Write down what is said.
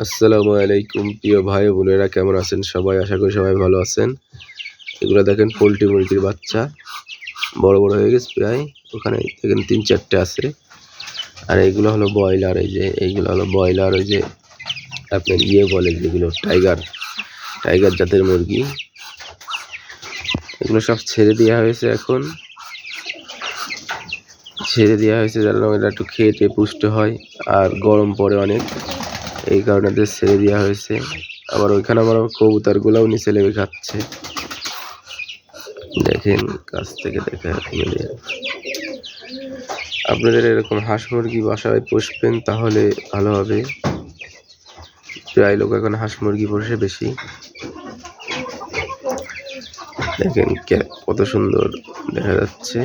আসসালামু আলাইকুম প্রিয় ভাই বোনেরা, কেমন আছেন সবাই? আশা করি সবাই ভালো আছেন। এগুলো দেখেন পোলট্রি মুরগির বাচ্চা, বড় বড় হয়ে গেছে প্রায়। ওখানে দেখেন 3-4টে আছে। আর এইগুলো হলো ব্রয়লার। এইগুলো হলো ব্রয়লার, ওই যে আপনার বলে যেগুলো টাইগার জাতের মুরগি। এগুলো সব ছেড়ে দেওয়া হয়েছে, এখন ছেড়ে দেওয়া হয়েছে যেন এটা একটু খেয়ে পুষ্ট হয়। আর গরম পড়ে অনেক, এই কারণে ছেড়ে দেওয়া হয়েছে। আবার ওইখানে আমার কবুতরগুলোও নিচে লেগে খাচ্ছে, দেখেন কাছ থেকে দেখা আপনাদের এরকম হাঁস মুরগি বাসায় পুষবেন তাহলে ভালো হবে। প্রায় লোক এখন হাঁস মুরগি পোষে বেশি। দেখেন কত সুন্দর দেখা যাচ্ছে।